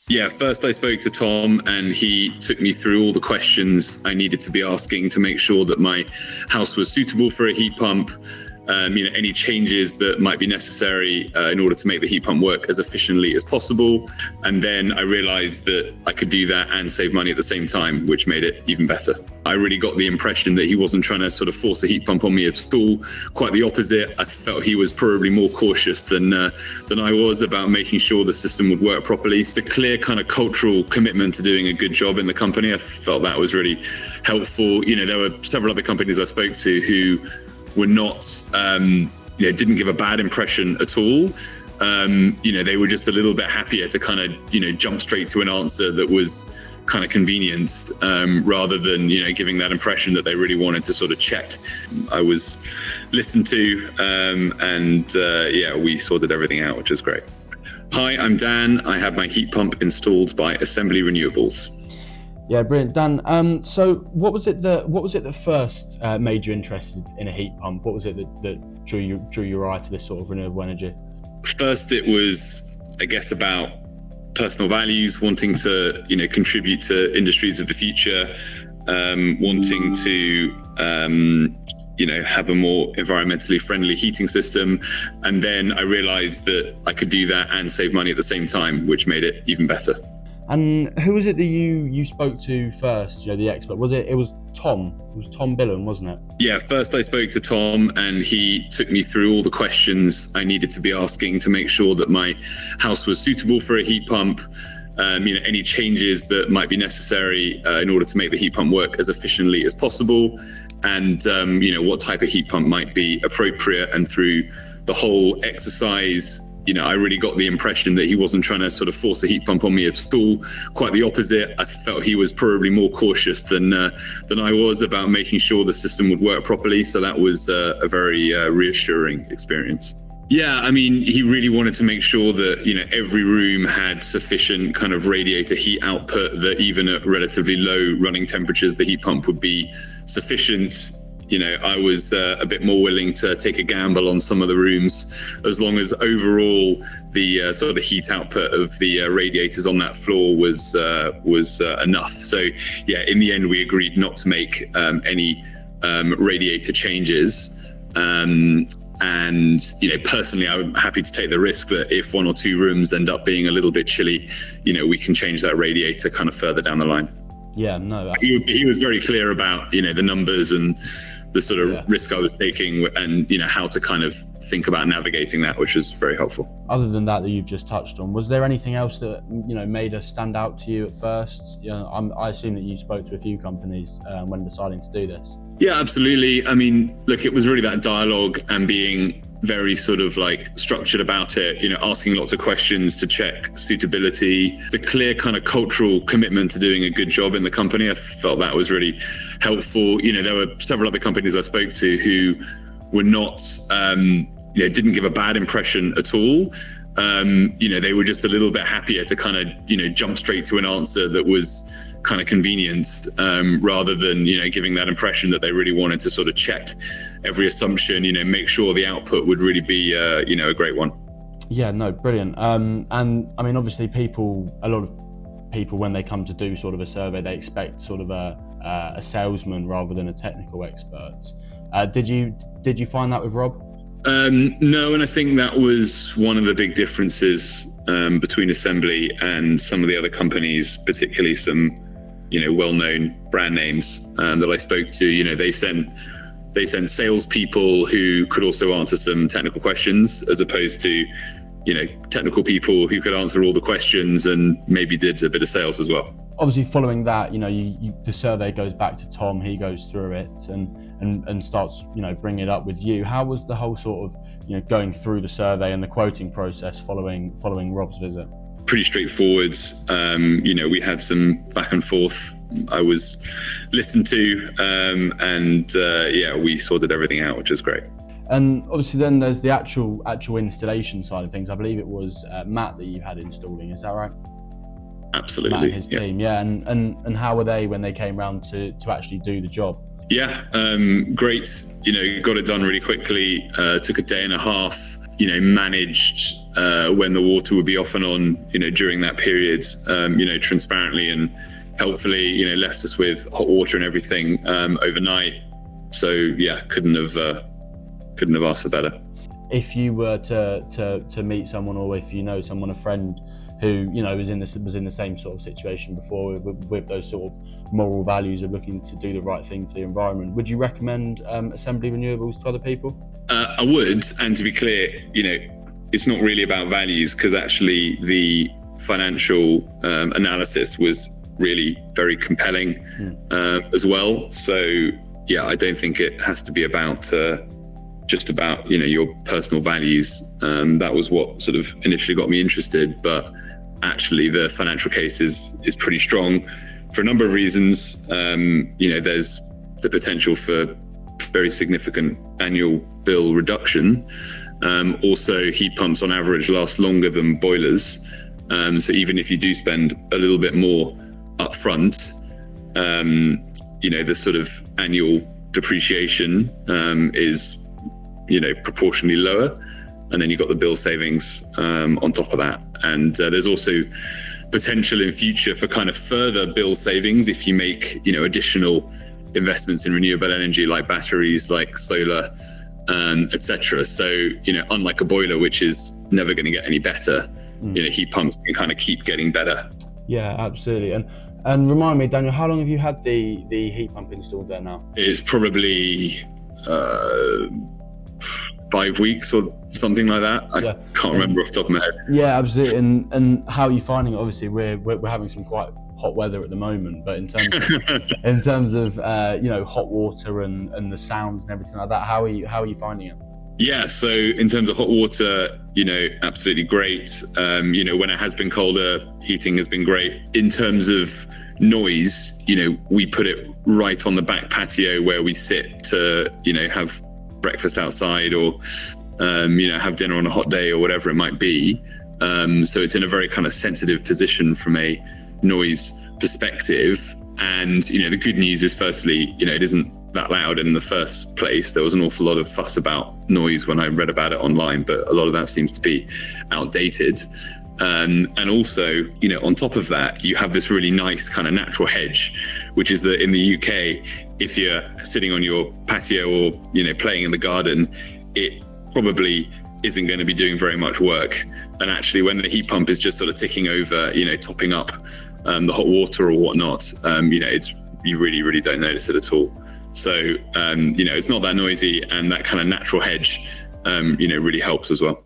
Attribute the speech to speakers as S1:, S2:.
S1: Yeah, first I spoke to Tom and he took me through all the questions I needed to be asking to make sure that my house was suitable for a heat pump. Any changes that might be necessary in order to make the heat pump work as efficiently as possible. And then I realized that I could do that and save money at the same time, which made it even better. I really got the impression that he wasn't trying to sort of force a heat pump on me at all. Quite the opposite. I felt he was probably more cautious than I was about making sure the system would work properly. The clear kind of cultural commitment to doing a good job in the company, I felt that was really helpful. There were several other companies I spoke to who were not, didn't give a bad impression at all. They were just a little bit happier to kind of, jump straight to an answer that was kind of convenient, rather than, giving that impression that they really wanted to sort of check. I was listened to, we sorted everything out, which is great. Hi, I'm Dan. I had my heat pump installed by Assembly Renewables.
S2: Yeah, brilliant, Dan. So, what was it that first made you interested in a heat pump? What was it that drew your eye to this sort of renewable energy?
S1: First, it was, I guess, about personal values, wanting to, contribute to industries of the future, wanting to, have a more environmentally friendly heating system. And then I realized that I could do that and save money at the same time, which made it even better.
S2: And who was it that you spoke to first, the expert? It was Tom? It was Tom Billen, wasn't it?
S1: Yeah, first I spoke to Tom and he took me through all the questions I needed to be asking to make sure that my house was suitable for a heat pump. Any changes that might be necessary in order to make the heat pump work as efficiently as possible. And, what type of heat pump might be appropriate. And through the whole exercise, I really got the impression that he wasn't trying to sort of force a heat pump on me at all. Quite the opposite. I felt he was probably more cautious than I was about making sure the system would work properly. So that was a very reassuring experience. Yeah, he really wanted to make sure that, every room had sufficient kind of radiator heat output, that even at relatively low running temperatures, the heat pump would be sufficient. I was a bit more willing to take a gamble on some of the rooms, as long as overall the sort of heat output of the radiators on that floor was enough. So yeah, in the end, we agreed not to make any radiator changes. Personally, I'm happy to take the risk that if one or two rooms end up being a little bit chilly, we can change that radiator kind of further down the line.
S2: Yeah, no.
S1: He was very clear about, the numbers and the sort of risk I was taking, and, how to kind of think about navigating that, which was very helpful.
S2: Other than that you've just touched on, was there anything else that, made us stand out to you at first? I assume that you spoke to a few companies when deciding to do this. Yeah,
S1: absolutely. Look, it was really that dialogue and being very sort of structured about it, asking lots of questions to check suitability, the clear kind of cultural commitment to doing a good job in the company. I felt that was really helpful. There were several other companies I spoke to who were not, didn't give a bad impression at all. They were just a little bit happier to kind of, jump straight to an answer that was kind of convenient, rather than, giving that impression that they really wanted to sort of check every assumption, make sure the output would really be, a great one.
S2: Yeah, no, brilliant. And obviously a lot of people, when they come to do sort of a survey, they expect sort of a salesman rather than a technical expert. Did you find that with Rob?
S1: No, and I think that was one of the big differences between Assembly and some of the other companies, particularly some, well-known brand names that I spoke to. They sent salespeople who could also answer some technical questions, as opposed to, technical people who could answer all the questions and maybe did a bit of sales as well.
S2: Obviously, following that, the survey goes back to Tom. He goes through it and starts, bringing it up with you. How was the whole sort of, going through the survey and the quoting process following Rob's visit?
S1: Pretty straightforward. We had some back and forth. I was listened to, we sorted everything out, which is great.
S2: And obviously, then there's the actual installation side of things. I believe it was Matt that you had installing. Is that right?
S1: Absolutely.
S2: Matt and his team, yeah. And how were they when they came round to actually do the job?
S1: Yeah, great. Got it done really quickly. Took a day and a half. managed when the water would be off and on, during that period, transparently and helpfully, left us with hot water and everything overnight. So yeah, couldn't have asked for better.
S2: If you were to meet someone, or if someone, a friend who was in the same sort of situation before, with those sort of moral values of looking to do the right thing for the environment, would you recommend Assembly Renewables to other people?
S1: I would, and to be clear, it's not really about values, because actually the financial analysis was really very compelling as well. So yeah, I don't think it has to be about just about your personal values. That was what sort of initially got me interested, but actually the financial case is pretty strong for a number of reasons. There's the potential for very significant annual bill reduction. Also, heat pumps on average last longer than boilers. So even if you do spend a little bit more upfront, the sort of annual depreciation is proportionally lower, and then you've got the bill savings on top of that. And there's also potential in future for kind of further bill savings if you make additional investments in renewable energy, like batteries, like solar, etc. So unlike a boiler, which is never going to get any better, heat pumps can kind of keep getting better.
S2: Yeah, absolutely. And remind me, Daniel, how long have you had the heat pump installed there now?
S1: It's probably 5 weeks or something like that. I can't remember off the top of my head.
S2: Yeah, absolutely. And how are you finding it? Obviously, we're having some quite hot weather at the moment, but in terms of hot water and the sounds and everything like that, how are you finding it?
S1: Yeah, so in terms of hot water, absolutely great. When it has been colder, heating has been great. In terms of noise, we put it right on the back patio where we sit to, have breakfast outside, or, have dinner on a hot day, or whatever it might be. So it's in a very kind of sensitive position from a noise perspective. And, the good news is, firstly, it isn't that loud in the first place. There was an awful lot of fuss about noise when I read about it online, but a lot of that seems to be outdated. And also, on top of that, you have this really nice kind of natural hedge, which is that in the UK, if you're sitting on your patio or, playing in the garden, it probably isn't going to be doing very much work. And actually, when the heat pump is just sort of ticking over, topping up the hot water or whatnot, you really, really don't notice it at all. So, it's not that noisy, and that kind of natural hedge, really helps as well.